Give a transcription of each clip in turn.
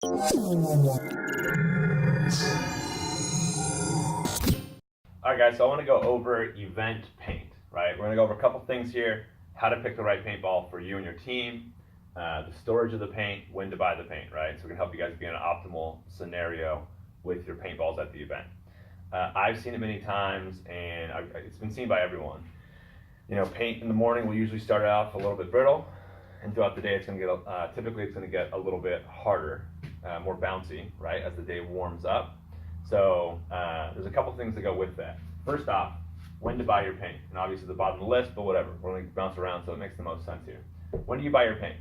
All right, guys, so I want to go over event paint, right? We're going to go over a couple things here, how to pick the right paintball for you and your team, the storage of the paint, when to buy the paint, right? So we can help you guys be in an optimal scenario with your paintballs at the event. I've seen it many times, and it's been seen by everyone. You know, paint in the morning will usually start off a little bit brittle, and throughout the day it's going to get, typically it's going to get a little bit harder, more bouncy, right, as the day warms up. So there's a couple things that go with that. First off, when to buy your paint. And obviously the bottom of the list, but whatever. We're going to bounce around so it makes the most sense here. When do you buy your paint?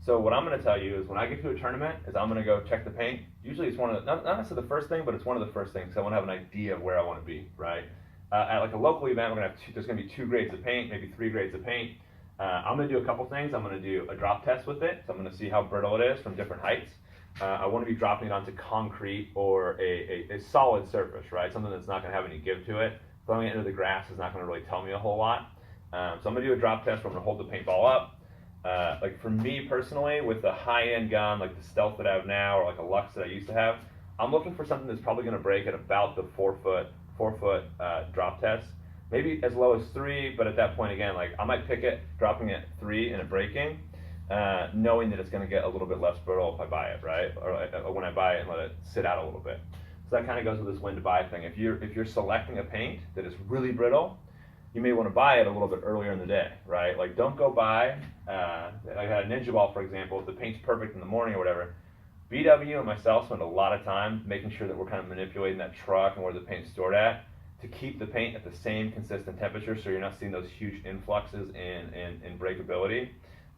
So what I'm going to tell you is when I get to a tournament is I'm going to go check the paint. Usually it's one of the, not necessarily the first thing, but it's one of the first things. So I want to have an idea of where I want to be, right? At like a local event, we're going to have there's going to be 2 grades of paint, maybe 3 grades of paint. I'm going to do a couple things. I'm going to do a drop test with it. So I'm going to see how brittle it is from different heights. I want to be dropping it onto concrete or a solid surface, right? Something that's not going to have any give to it. Throwing it into the grass is not going to really tell me a whole lot. So I'm going to do a drop test where I'm going to hold the paintball up. Like for me personally, with the high-end gun, like the Stealth that I have now, or like a Lux that I used to have, I'm looking for something that's probably going to break at about the 4 foot drop test. Maybe as low as 3, but at that point again, like I might pick it, dropping it 3 and it breaking. Knowing that it's going to get a little bit less brittle if I buy it, right? Or when I buy it and let it sit out a little bit. So that kind of goes with this when to buy thing. If you're selecting a paint that is really brittle, you may want to buy it a little bit earlier in the day, right? Like don't go buy, like I had a Ninja Ball, for example, if the paint's perfect in the morning or whatever, BW and myself spend a lot of time making sure that we're kind of manipulating that truck and where the paint's stored at to keep the paint at the same consistent temperature so you're not seeing those huge influxes in breakability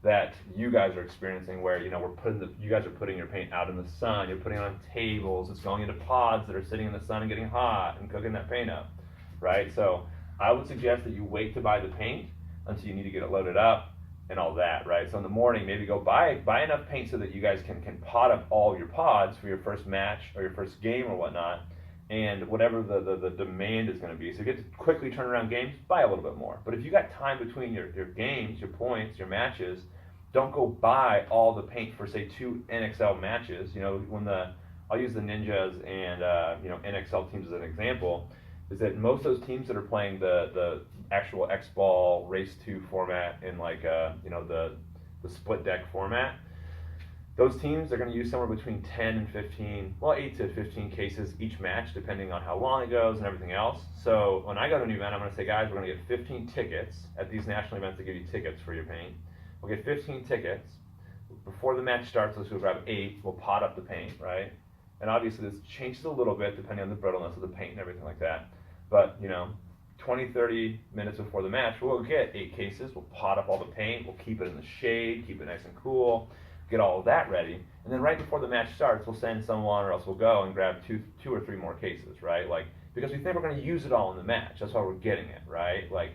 that you guys are experiencing where, you know, you guys are putting your paint out in the sun, you're putting it on tables, it's going into pods that are sitting in the sun and getting hot and cooking that paint up, right? So I would suggest that you wait to buy the paint until you need to get it loaded up and all that, right? So in the morning, maybe go buy enough paint so that you guys can pot up all your pods for your first match or your first game or whatnot, and whatever the demand is going to be. So you get to quickly turn around games, buy a little bit more. But if you got time between your games, your points, your matches, don't go buy all the paint for say 2 NXL matches. You know, I'll use the Ninjas and NXL teams as an example, is that most of those teams that are playing the actual X-Ball Race 2 format in like the split deck format, those teams are going to use somewhere between 10 and 15, well, 8 to 15 cases each match, depending on how long it goes and everything else. So when I go to an event, I'm going to say, guys, we're going to get 15 tickets at these national events. They give you tickets for your paint. We'll get 15 tickets. Before the match starts, let's go grab 8. We'll pot up the paint, right? And obviously this changes a little bit depending on the brittleness of the paint and everything like that. But, you know, 20, 30 minutes before the match, we'll get 8 cases. We'll pot up all the paint. We'll keep it in the shade, keep it nice and cool, get all of that ready. And then right before the match starts, we'll send someone or else we'll go and grab two or 3 more cases, right? Like, because we think we're going to use it all in the match. That's why we're getting it, right? Like,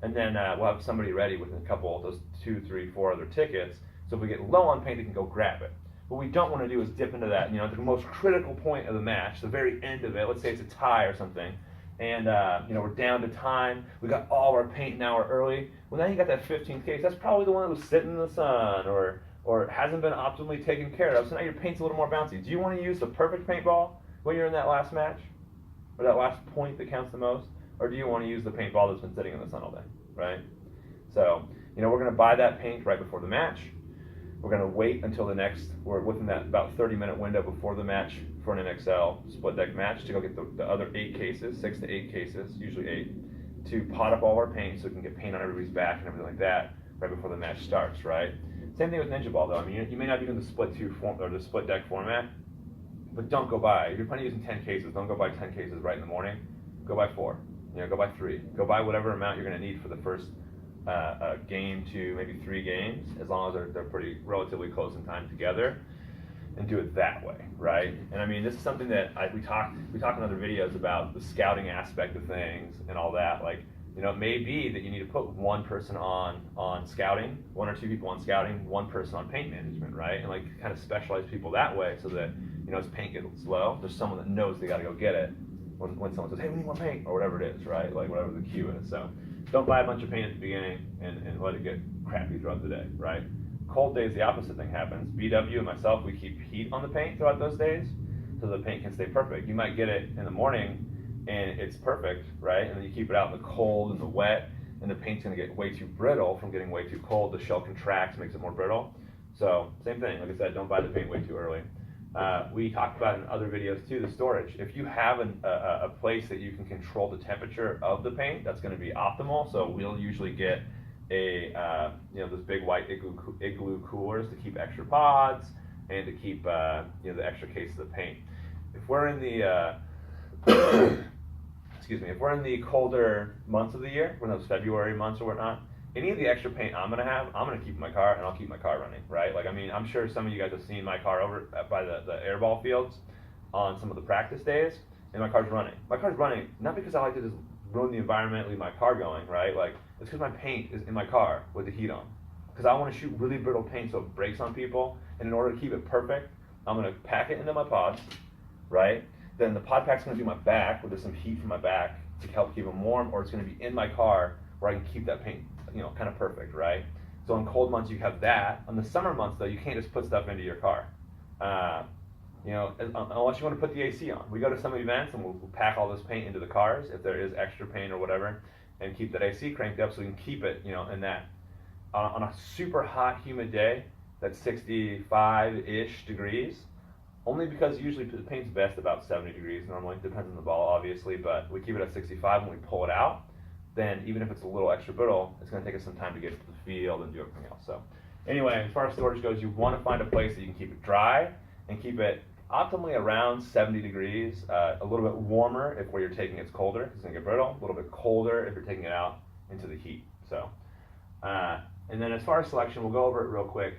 and then we'll have somebody ready with a couple of those 2, 3, 4 other tickets. So if we get low on paint, they can go grab it. What we don't want to do is dip into that, you know, at the most critical point of the match, the very end of it. Let's say it's a tie or something, and you know, we're down to time. We got all our paint an hour early. Well, now you got that 15th case. That's probably the one that was sitting in the sun or hasn't been optimally taken care of. So now your paint's a little more bouncy. Do you want to use the perfect paintball when you're in that last match, or that last point that counts the most, or do you want to use the paintball that's been sitting in the sun all day, right? So, you know, we're going to buy that paint right before the match. We're going to wait until we're within that about 30-minute window before the match for an NXL split deck match to go get the other 8 cases, 6 to 8 cases, usually 8, to pot up all our paint so we can get paint on everybody's back and everything like that right before the match starts, right? Same thing with Ninja Ball though. I mean, you may not be doing the the split deck format, but don't go buy. If you're planning using 10 cases, don't go buy 10 cases right in the morning. Go buy 4. You know, go buy 3. Go buy whatever amount you're going to need for the first game to maybe 3 games, as long as they're pretty relatively close in time together, and do it that way, right? And I mean, this is something that we talk in other videos about the scouting aspect of things and all that. Like, you know, it may be that you need to put one person on scouting, 1 or 2 people on scouting, 1 person on paint management, right? And like kind of specialize people that way so that, you know, as paint gets low, there's someone that knows they got to go get it when someone says, hey, we need more paint, or whatever it is, right? Like whatever the cue is. So don't buy a bunch of paint at the beginning and let it get crappy throughout the day, right? Cold days, the opposite thing happens. BW and myself, we keep heat on the paint throughout those days so the paint can stay perfect. You might get it in the morning and it's perfect, right? And then you keep it out in the cold and the wet, and the paint's gonna get way too brittle from getting way too cold. The shell contracts, makes it more brittle. So same thing, like I said, don't buy the paint way too early. We talked about in other videos too, the storage. If you have a place that you can control the temperature of the paint, that's gonna be optimal. So we'll usually get those big white igloo coolers to keep extra pods and to keep the extra cases of paint. If we're in the if we're in the colder months of the year, when those February months or whatnot, any of the extra paint I'm gonna have, I'm gonna keep in my car, and I'll keep my car running, right? Like, I mean, I'm sure some of you guys have seen my car over by the airball fields on some of the practice days, and my car's running. My car's running not because I like to just ruin the environment, leave my car going, right? Like, it's because my paint is in my car with the heat on. Because I want to shoot really brittle paint so it breaks on people, and in order to keep it perfect, I'm gonna pack it into my pods, right? Then the pod pack's gonna be my back, where there's some heat from my back to help keep them warm, or it's gonna be in my car where I can keep that paint, kind of perfect, right? So in cold months you have that. On the summer months though, you can't just put stuff into your car. Unless you want to put the AC on. We go to some events and we'll pack all this paint into the cars if there is extra paint or whatever, and keep that AC cranked up so we can keep it, in that. On a super hot, humid day, that's 65-ish degrees, only because usually the paint's best about 70 degrees normally, depends on the ball obviously, but we keep it at 65 when we pull it out. Then even if it's a little extra brittle, it's going to take us some time to get to the field and do everything else. So anyway, as far as storage goes, you want to find a place that you can keep it dry and keep it optimally around 70 degrees, a little bit warmer if where you're taking it's colder, it's going to get brittle, a little bit colder if you're taking it out into the heat. So, and then as far as selection, we'll go over it real quick.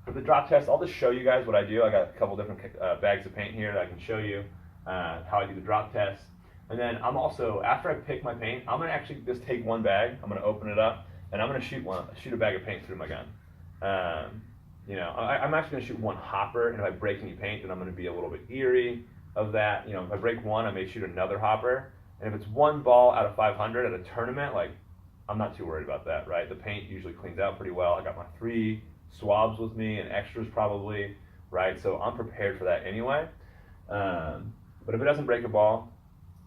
For the drop test, I'll just show you guys what I do. I got a couple different bags of paint here that I can show you how I do the drop test. And then I'm also, after I pick my paint, I'm gonna actually just take one bag, I'm gonna open it up, and I'm gonna shoot a bag of paint through my gun. I'm actually gonna shoot one hopper, and if I break any paint, then I'm gonna be a little bit eerie of that. If I break one, I may shoot another hopper. And if it's one ball out of 500 at a tournament, like, I'm not too worried about that, right? The paint usually cleans out pretty well. I got my 3 swabs with me and extras probably, right? So I'm prepared for that anyway. But if it doesn't break a ball,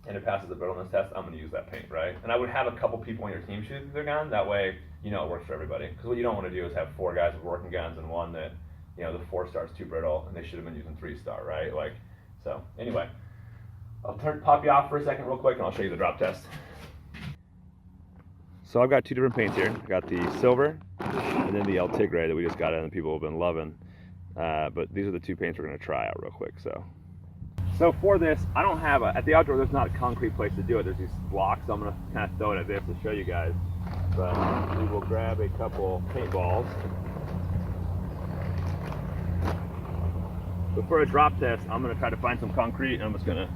and it passes the brittleness test, I'm going to use that paint, right? And I would have a couple people on your team shoot through their gun. That way, it works for everybody. Because what you don't want to do is have 4 guys with working guns and one that, the 4-star is too brittle and they should have been using 3-star, right? So anyway, I'll pop you off for a second real quick and I'll show you the drop test. So I've got 2 different paints here. I got the silver and then the El Tigre that we just got in and people have been loving. But these are the 2 paints we're going to try out real quick. So for this, I don't have at the outdoor, there's not a concrete place to do it. There's these blocks, so I'm gonna kind of throw it at this to show you guys. But we will grab a couple paintballs. But for a drop test, I'm gonna try to find some concrete, and I'm just gonna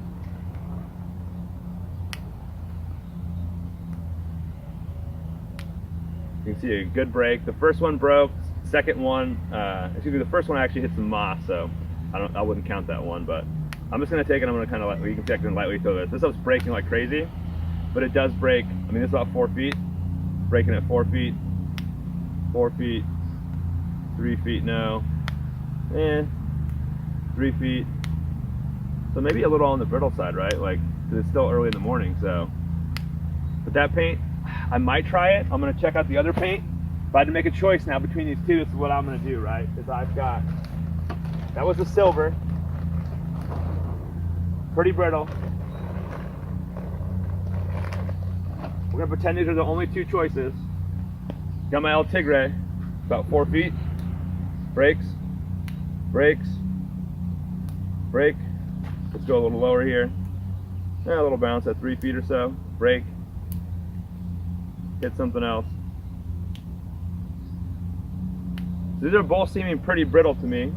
you can see a good break. The first one broke. Second one, the first one actually hit some moss, so I wouldn't count that one, but I'm just going to take it, I'm going to kind of, you can see I can lightly throw this. This stuff's breaking like crazy, but it does break. I mean, this is about 4 feet, breaking at 4 feet, 4 feet, 3 feet no, and 3 feet. So maybe a little on the brittle side, right? Like, 'cause it's still early in the morning, so. But that paint, I might try it. I'm going to check out the other paint. If I had to make a choice now between these 2, this is what I'm going to do, right? Is I've got, that was the silver. Pretty brittle. We're gonna pretend these are the only 2 choices. Got my El Tigre, about 4 feet. Brakes, brakes, brake. Let's go a little lower here. A little bounce at 3 feet or so. Brake. Hit something else. These are both seeming pretty brittle to me.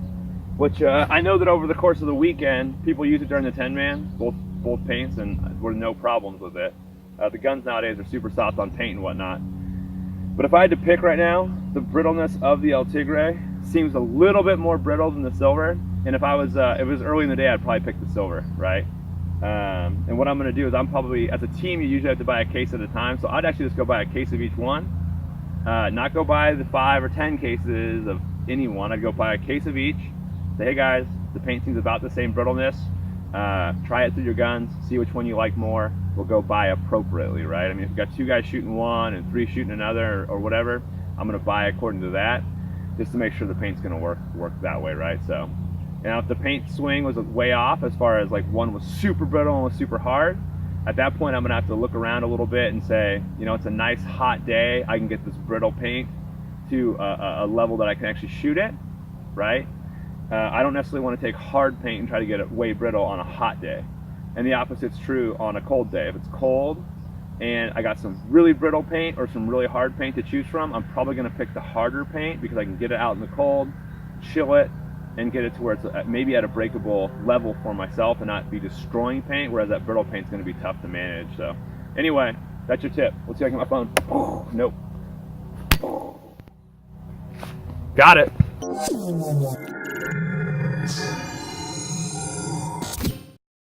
Which I know that over the course of the weekend, people use it during the 10-man, both paints, and were no problems with it. The guns nowadays are super soft on paint and whatnot. But if I had to pick right now, the brittleness of the El Tigre seems a little bit more brittle than the silver. And if it was early in the day, I'd probably pick the silver, right? And what I'm going to do is I'm probably, as a team, you usually have to buy a case at a time. So I'd actually just go buy a case of each one. Not go buy the 5 or 10 cases of anyone, I'd go buy a case of each, say, hey guys, the paint seems about the same brittleness, try it through your guns, see which one you like more, we'll go buy appropriately, right? I mean, if you've got 2 guys shooting one and 3 shooting another or whatever, I'm gonna buy according to that, just to make sure the paint's gonna work that way, right? So, now if the paint swing was way off as far as like one was super brittle and was super hard, at that point I'm gonna have to look around a little bit and say, you know, it's a nice hot day, I can get this brittle paint to a level that I can actually shoot it, right? I don't necessarily want to take hard paint and try to get it way brittle on a hot day. And the opposite's true on a cold day. If it's cold and I got some really brittle paint or some really hard paint to choose from, I'm probably going to pick the harder paint because I can get it out in the cold, chill it, and get it to where it's maybe at a breakable level for myself and not be destroying paint, whereas that brittle paint's going to be tough to manage. So anyway, that's your tip. Let's see if I can get my phone. Nope. Got it.